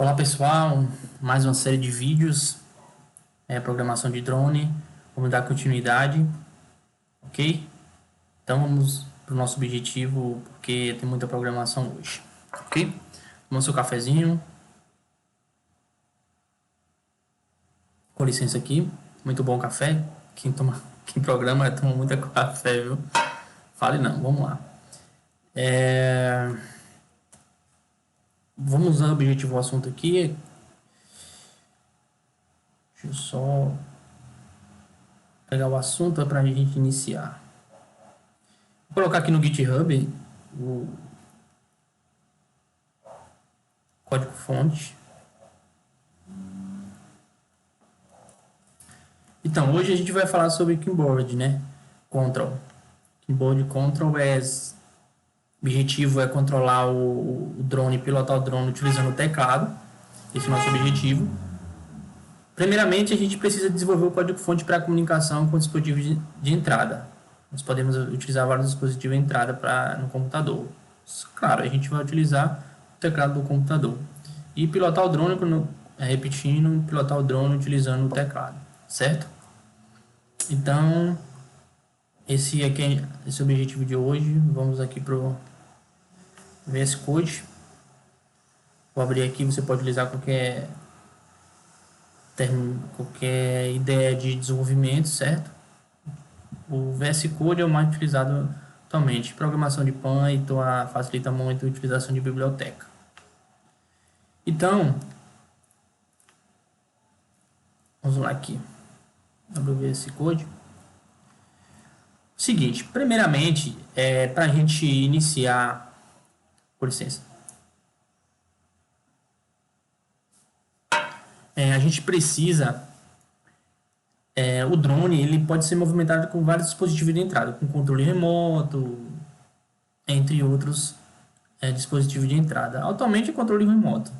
Olá pessoal, mais uma série de vídeos, programação de drone, vamos dar continuidade, ok? Então vamos para o nosso objetivo, porque tem muita programação hoje, ok? Toma seu cafezinho, com licença aqui, muito bom café, quem programa toma muito café, viu? Fale não, vamos lá. Vamos usar o objetivo do assunto aqui. Deixa eu só pegar o assunto para a gente iniciar. Vou colocar aqui no GitHub o código-fonte. Então, hoje a gente vai falar sobre keyboard, né? Control. Keyboard Control o objetivo é controlar o drone, pilotar o drone utilizando o teclado. Esse é o nosso objetivo. Primeiramente, a gente precisa desenvolver o código-fonte para comunicação com dispositivos de entrada. Nós podemos utilizar vários dispositivos de entrada no computador. Claro, a gente vai utilizar o teclado do computador. E pilotar o drone, repetindo, pilotar o drone utilizando o teclado, certo? Então, esse aqui é o objetivo de hoje. Vamos aqui para o VS Code. Vou abrir aqui, você pode utilizar qualquer ideia de desenvolvimento, certo? O VS Code é o mais utilizado atualmente. Programação de Python facilita muito a utilização de biblioteca. Então, vamos lá aqui. Abrir o VS Code. Seguinte, primeiramente, para a gente iniciar, por licença, a gente precisa, o drone ele pode ser movimentado com vários dispositivos de entrada, com controle remoto, entre outros dispositivos de entrada. Atualmente é controle remoto.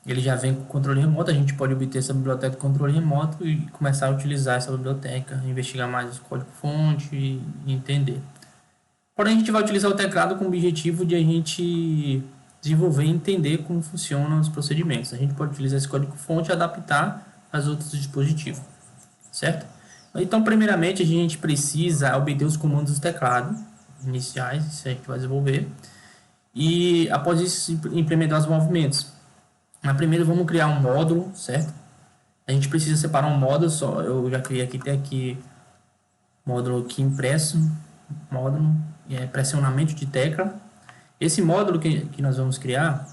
Ele já vem com controle remoto, a gente pode obter essa biblioteca de controle remoto e começar a utilizar essa biblioteca, investigar mais o código-fonte e entender. Porém, a gente vai utilizar o teclado com o objetivo de a gente desenvolver e entender como funcionam os procedimentos. A gente pode utilizar esse código-fonte e adaptar aos outros dispositivos, certo? Então, primeiramente, a gente precisa obter os comandos do teclado iniciais, isso a gente vai desenvolver, e após isso, implementar os movimentos. Mas primeiro vamos criar um módulo, certo? A gente precisa separar um módulo só. Eu já criei aqui, tem aqui módulo aqui impresso, módulo pressionamento de tecla. Esse módulo que nós vamos criar,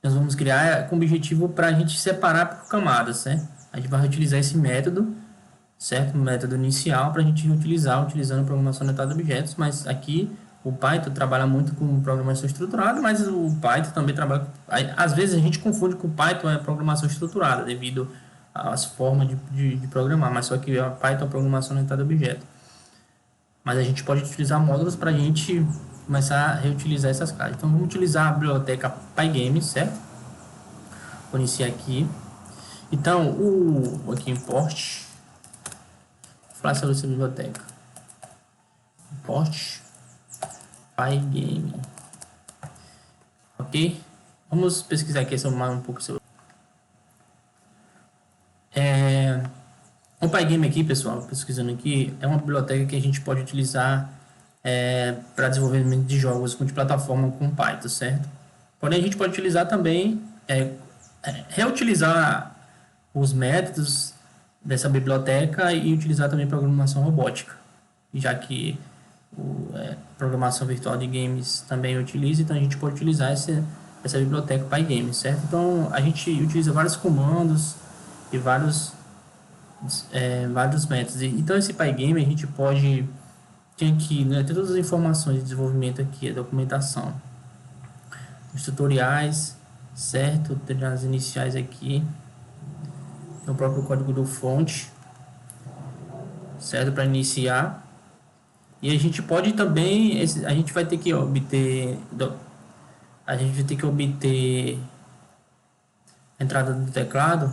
nós vamos criar com o objetivo para a gente separar por camadas, certo? A gente vai utilizar esse método, certo? O método inicial para a gente utilizando programação orientada a objetos, mas aqui o Python trabalha muito com programação estruturada, mas o Python também trabalha... Às vezes a gente confunde com o Python programação estruturada, devido às formas de programar, mas só que a Python é programação orientada a objeto. Mas a gente pode utilizar módulos para a gente começar a reutilizar essas classes. Então vamos utilizar a biblioteca Pygame, certo? Vou iniciar aqui. Então, aqui import. Vou falar sobre essa biblioteca. Import Pygame. Ok? Vamos pesquisar aqui um pouco sobre. O Pygame aqui, pessoal, pesquisando aqui, é uma biblioteca que a gente pode utilizar para desenvolvimento de jogos multiplataforma com Python, certo? Porém, a gente pode utilizar também, reutilizar os métodos dessa biblioteca e utilizar também programação robótica, já que programação virtual de games também utiliza, então a gente pode utilizar essa biblioteca Pygame, certo? Então a gente utiliza vários comandos e vários métodos. Então esse Pygame a gente pode ter aqui, né, todas as informações de desenvolvimento aqui, a documentação, os tutoriais, certo? Tem as iniciais aqui, tem o próprio código do fonte, certo? Para iniciar. E a gente pode também, a gente vai ter que obter a entrada do teclado,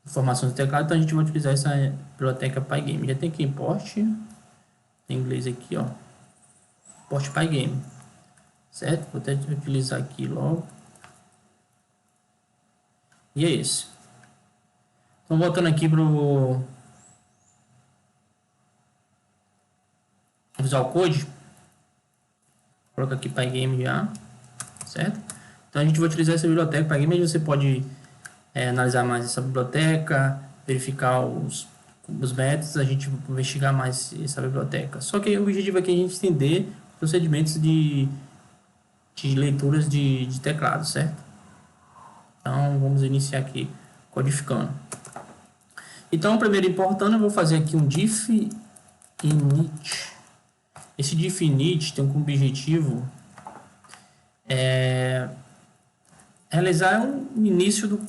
informações do teclado, então a gente vai utilizar essa biblioteca Pygame. Já tem aqui import, em inglês aqui, ó, import Pygame. certo? Vou até utilizar aqui logo. E é esse. Então, voltando aqui para o Visual Code, coloca aqui Pygame já, certo? Então, a gente vai utilizar essa biblioteca Pygame, aí você pode analisar mais essa biblioteca, verificar os métodos, a gente vai investigar mais essa biblioteca. Só que o objetivo aqui é a gente entender procedimentos de leituras de teclado, certo? Então, vamos iniciar aqui codificando. Então, primeiro importante, eu vou fazer aqui um diff init. Esse diff init tem como objetivo realizar um início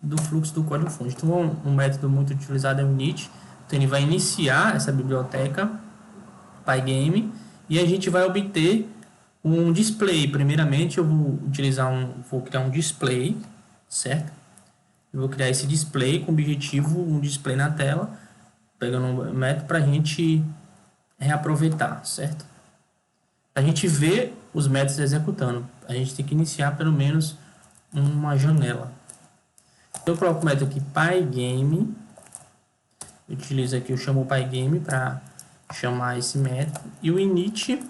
do fluxo do código-fonte. Então, um método muito utilizado é o init. Então, ele vai iniciar essa biblioteca Pygame e a gente vai obter um display. Primeiramente, eu vou criar um display, certo? Eu vou criar esse display com o objetivo, um display na tela, pegando um método para a gente reaproveitar, certo? Para a gente ver os métodos executando, a gente tem que iniciar pelo menos uma janela. Então, eu coloco o método aqui Pygame, eu utilizo aqui, eu chamo o Pygame para chamar esse método, e o init,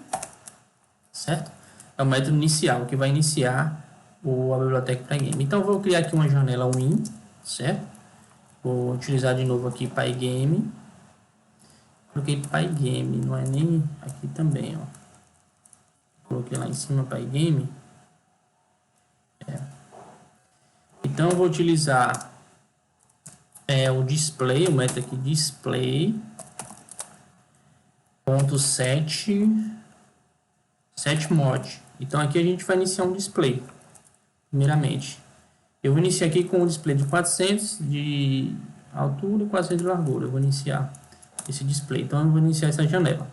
certo? É o método inicial, que vai iniciar a biblioteca Pygame. Então, eu vou criar aqui uma janela win, certo? Vou utilizar de novo aqui Pygame. Coloquei Pygame, não é nem aqui também, ó. Coloquei lá em cima Pygame. Então, eu vou utilizar o display, o método aqui display .setMod. Então, aqui a gente vai iniciar um display, primeiramente. Eu vou iniciar aqui com um display de 400 de altura e 400 de largura. Eu vou iniciar esse display. Então, eu vou iniciar essa janela.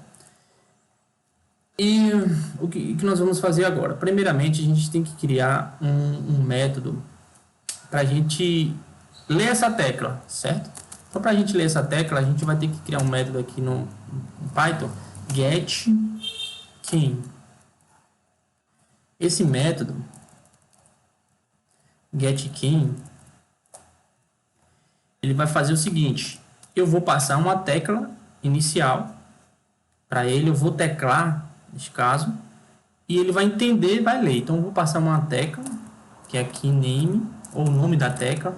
E o que nós vamos fazer agora? Primeiramente, a gente tem que criar um método para a gente ler essa tecla, certo? Então, para a gente ler essa tecla, a gente vai ter que criar um método aqui no Python, getKey. Esse método, getKey, ele vai fazer o seguinte: eu vou passar uma tecla inicial para ele, eu vou teclar, neste caso, e ele vai entender, vai ler. Então, eu vou passar uma tecla, que é aqui name, ou o nome da tecla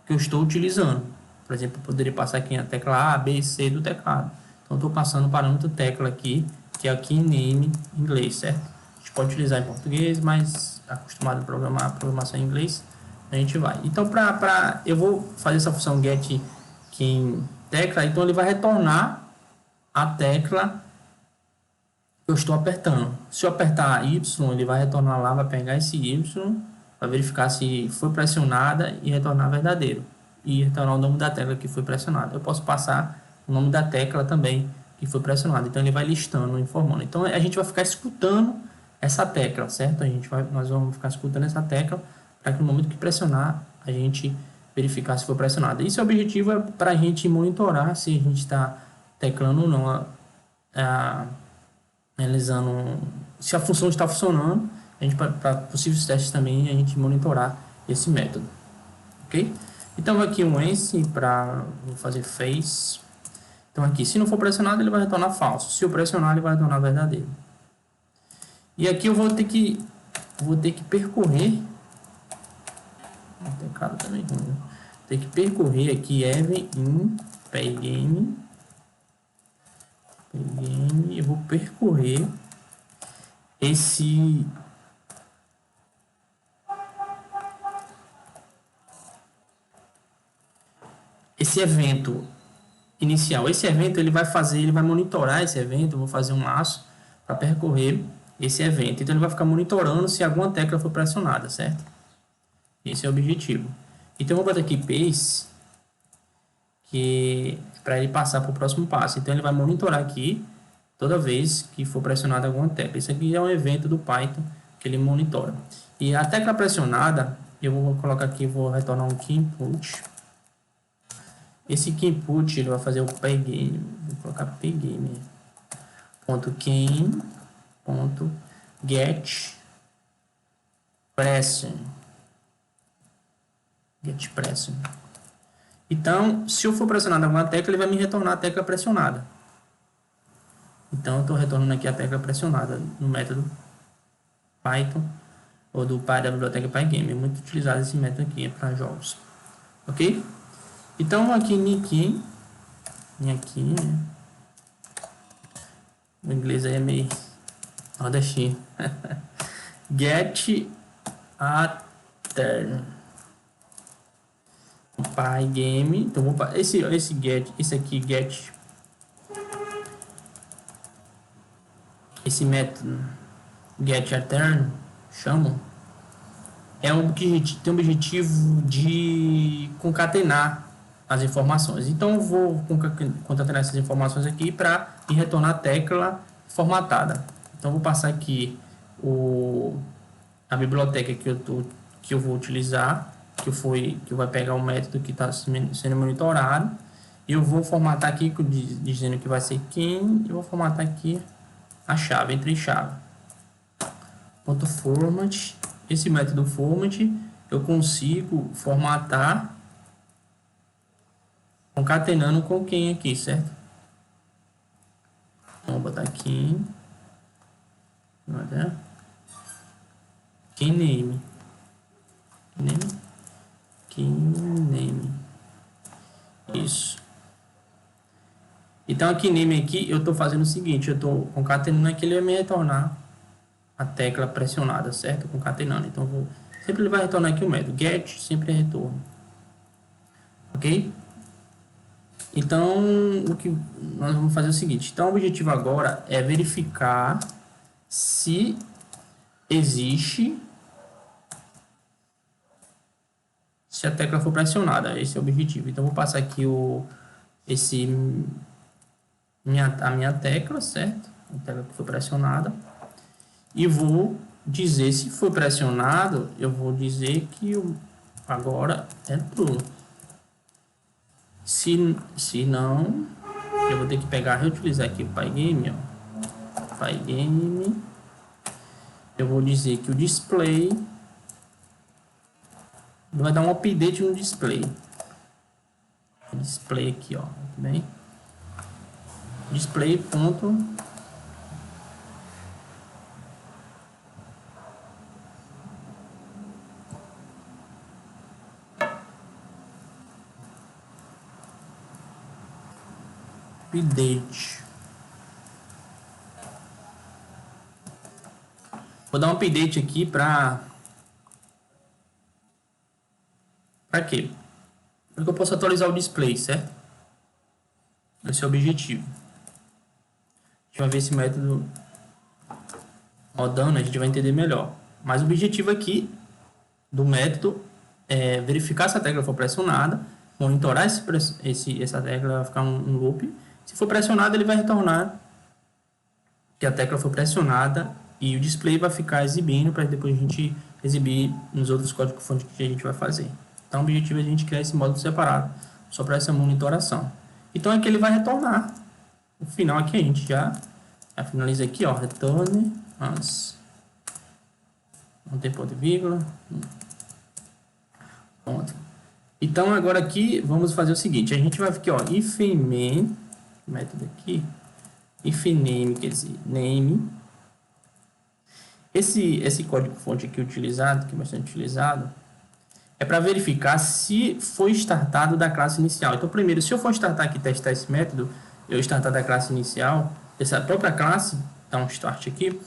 que eu estou utilizando. Por exemplo, eu poderia passar aqui a tecla A, B, C do teclado. Então, eu estou passando o parâmetro tecla aqui, que é aqui name em inglês, certo? A gente pode utilizar em português, mas acostumado a programação em inglês, a gente vai. Então, eu vou fazer essa função getKey tecla, então ele vai retornar a tecla que eu estou apertando. Se eu apertar Y, ele vai retornar lá, vai pegar esse Y, vai verificar se foi pressionada e retornar verdadeiro. E retornar o nome da tecla que foi pressionada. Eu posso passar o nome da tecla também que foi pressionada. Então, ele vai listando, informando. Então, a gente vai ficar escutando essa tecla, certo? Nós vamos ficar escutando essa tecla para que no momento que pressionar, a gente verificar se foi pressionada. Esse objetivo é para a gente monitorar se a gente está teclando ou não, analisando se a função está funcionando. A gente, para possíveis testes também, a gente monitorar esse método, ok? Então, aqui um else para fazer face. Então, aqui, se não for pressionado, ele vai retornar falso. Se eu pressionar, ele vai retornar verdadeiro. E aqui eu vou ter que percorrer. Teclado também, tem que percorrer aqui even in Pygame. Eu vou percorrer esse evento inicial. Esse evento ele vai monitorar esse evento. Eu vou fazer um laço para percorrer esse evento. Então ele vai ficar monitorando se alguma tecla for pressionada, certo? Esse é o objetivo. Então eu vou botar aqui pace, que para ele passar para o próximo passo. Então ele vai monitorar aqui toda vez que for pressionada alguma tecla. Isso aqui é um evento do Python que ele monitora. E a tecla pressionada, eu vou colocar aqui, vou retornar um key input. Esse key input ele vai fazer o Pygame. Vou colocar Pygame. .key. get pressing. Get pressing. Então, se eu for pressionar alguma tecla, ele vai me retornar a tecla pressionada. Então, eu estou retornando aqui a tecla pressionada no método Python ou da biblioteca Pygame. É muito utilizado esse método aqui para jogos. Ok? Então, aqui em aqui, né? O inglês aí é meio nordestino. Get attern Pygame. Então, esse get, esse aqui get, esse método get attern, chamam, tem o objetivo de concatenar as informações. Então, eu vou concatenar essas informações aqui para retornar a tecla formatada. Então, vou passar aqui a biblioteca que eu vou utilizar, que vai pegar o método que está sendo monitorado, e eu vou formatar aqui dizendo que vai ser quem, e vou formatar aqui a chave, entre chave. Ponto format. Esse método format eu consigo formatar concatenando com quem aqui, certo? Vamos botar aqui. Key name. Isso. Então, aqui name aqui, eu estou fazendo o seguinte, eu estou concatenando aqui, ele vai me retornar a tecla pressionada, certo? Concatenando. Então, sempre ele vai retornar aqui o método get, sempre retorno. Ok? Então, o que nós vamos fazer é o seguinte. Então, o objetivo agora é verificar se existe, se a tecla for pressionada. Esse é o objetivo. Então, vou passar aqui a minha tecla, certo? A tecla que foi pressionada. E vou dizer, se foi pressionado, eu vou dizer que agora é true. Se não, eu vou ter que reutilizar aqui o Pygame, ó. Pygame. Eu vou dizer que o display vai dar um update no display. Display aqui, ó, tudo bem? Display ponto update. Vou dar um update aqui para quê? Para que eu possa atualizar o display, certo? Esse é o objetivo. A gente vai ver esse método rodando, a gente vai entender melhor. Mas o objetivo aqui do método é verificar se a tecla for pressionada, monitorar essa tecla ficar um loop. Se for pressionada, ele vai retornar que a tecla foi pressionada e o display vai ficar exibindo para depois a gente exibir nos outros códigos-fonte que a gente vai fazer. Então, o objetivo é a gente criar esse módulo separado só para essa monitoração. Então, aqui ele vai retornar. No final, aqui a gente já finaliza aqui, ó, return as. Não tem ponto e vírgula. Pronto. Então, agora aqui, vamos fazer o seguinte. A gente vai aqui, ó, if main, método aqui, if name, quer dizer, name. Esse código-fonte aqui utilizado, que é bastante utilizado, é para verificar se foi startado da classe inicial. Então, primeiro, se eu for startar aqui, testar esse método, eu startar da classe inicial, essa própria classe, dá um start aqui,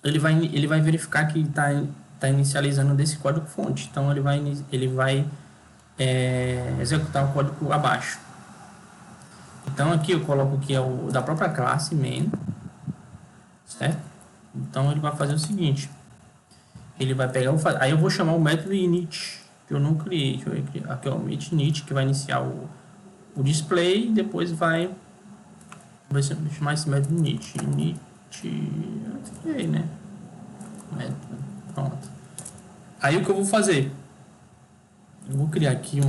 ele vai verificar que está inicializando desse código-fonte. Então, ele vai executar o código abaixo. Então, aqui eu coloco que é o da própria classe main, certo? Então, ele vai fazer o seguinte. Ele vai pegar, aí eu vou chamar o método init, que eu não criei. Deixa eu ver aqui, ó, o init, que vai iniciar o display, e depois vai chamar esse método init. Eu criei, né? Método, pronto. Aí o que eu vou fazer? Eu vou criar aqui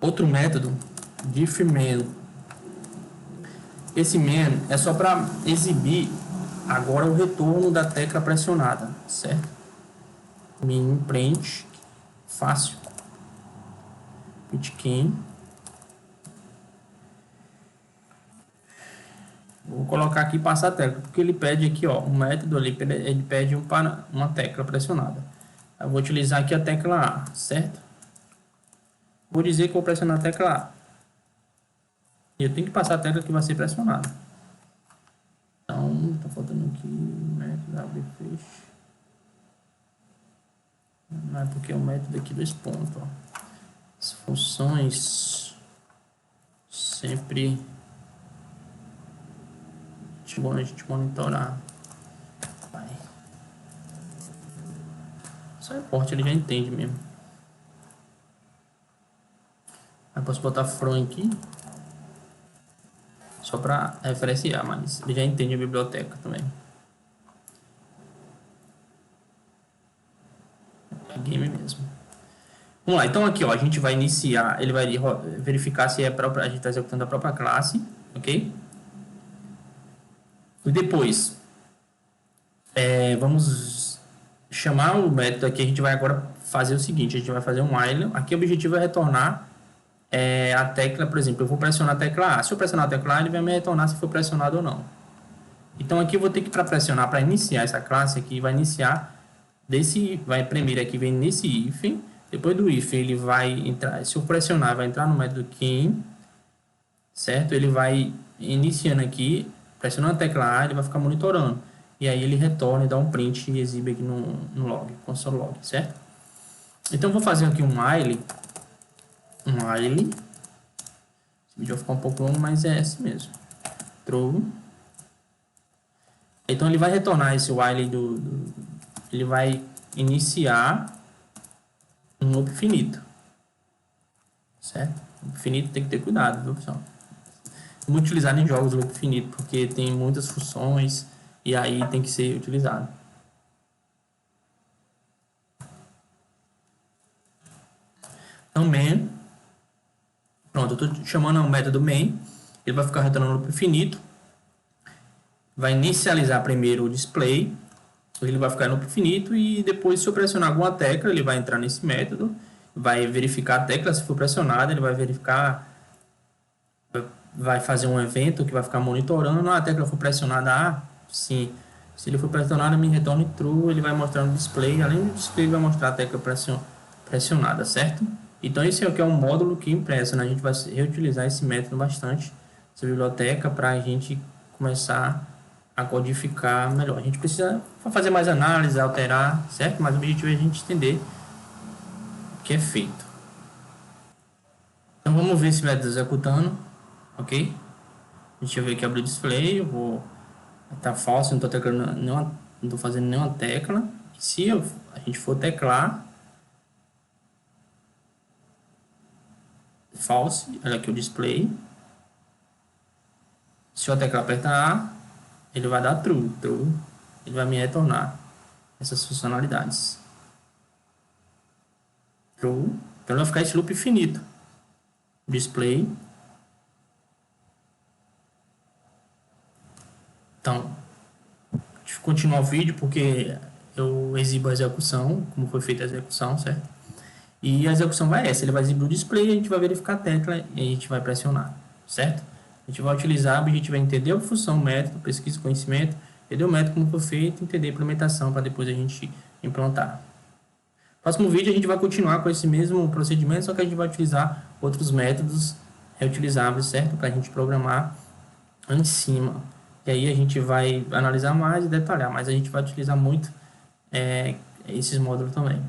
outro método, diffmain. Esse main é só para exibir agora o retorno da tecla pressionada, certo? Min print, fácil. Pitkin. Vou colocar aqui passar a tecla, porque ele pede aqui, ó, um método ali, ele pede uma tecla pressionada. Eu vou utilizar aqui a tecla A, certo? Vou dizer que vou pressionar a tecla A. E eu tenho que passar a tecla que vai ser pressionada. Então, tá faltando aqui método abre e fecha. Não é porque é o método aqui 2 pontos, ó. As funções sempre bom a gente monitorar. Vai. Só importa, ele já entende mesmo. Aí posso botar from aqui só para referenciar, mas ele já entende a biblioteca também. É game mesmo. Vamos lá, então aqui ó, a gente vai iniciar, ele vai verificar se é própria, a gente está executando a própria classe, ok? E depois, vamos chamar o método aqui, a gente vai agora fazer o seguinte, a gente vai fazer um while, aqui o objetivo é retornar a tecla, por exemplo, eu vou pressionar a tecla A, se eu pressionar a tecla A, ele vai me retornar se for pressionado ou não. Então aqui eu vou ter que pressionar, para iniciar essa classe aqui, vai iniciar vai primeiro aqui, vem nesse if, depois do if ele vai entrar, se eu pressionar, vai entrar no método quem, certo? Ele vai iniciando aqui, pressionando a tecla A, ele vai ficar monitorando. E aí ele retorna e dá um print e exibe aqui no log, console log, certo? Então eu vou fazer aqui um while. Esse vídeo vai ficar um pouco longo, mas é esse mesmo. True. Então ele vai retornar esse while ele vai iniciar um loop finito. Certo? Loop finito tem que ter cuidado, viu, pessoal? Vamos utilizar em jogos loop finito, porque tem muitas funções e aí tem que ser utilizado. Então, main. Pronto, eu estou chamando o método main. Ele vai ficar retornando loop finito. Vai inicializar primeiro o display. Ele vai ficar no loop finito e depois, se eu pressionar alguma tecla, ele vai entrar nesse método. Vai verificar a tecla, se for pressionada, ele vai verificar, vai fazer um evento que vai ficar monitorando. A tecla for pressionada, sim. Se ele for pressionado, me retorne true, ele vai mostrar no display. Além do display, ele vai mostrar a tecla pressionada, certo? Então, esse aqui é um módulo que impressa, né? A gente vai reutilizar esse método bastante, essa biblioteca, para a gente começar a codificar melhor. A gente precisa fazer mais análise, alterar, certo? Mas o objetivo é a gente entender o que é feito. Então, vamos ver esse método executando, ok? Deixa eu ver aqui, abrir o display, eu vou... Tá falso, não estou teclando nenhuma, não estou fazendo nenhuma tecla. Se a gente for teclar, false, olha aqui o display. Se eu teclar apertar A, ele vai dar true, ele vai me retornar essas funcionalidades. True, então vai ficar esse loop infinito. Display. Então, deixa eu continuar o vídeo porque eu exibo a execução, como foi feita a execução, certo? E a execução vai essa, ele vai exibir o display, a gente vai verificar a tecla e a gente vai pressionar, certo? A gente vai utilizar, a gente vai entender a função, método, pesquisa, conhecimento, entender o método como foi feito, entender a implementação para depois a gente implantar. No próximo vídeo a gente vai continuar com esse mesmo procedimento, só que a gente vai utilizar outros métodos reutilizáveis, certo? Para a gente programar em cima. E aí a gente vai analisar mais e detalhar, mas a gente vai utilizar muito esses módulos também.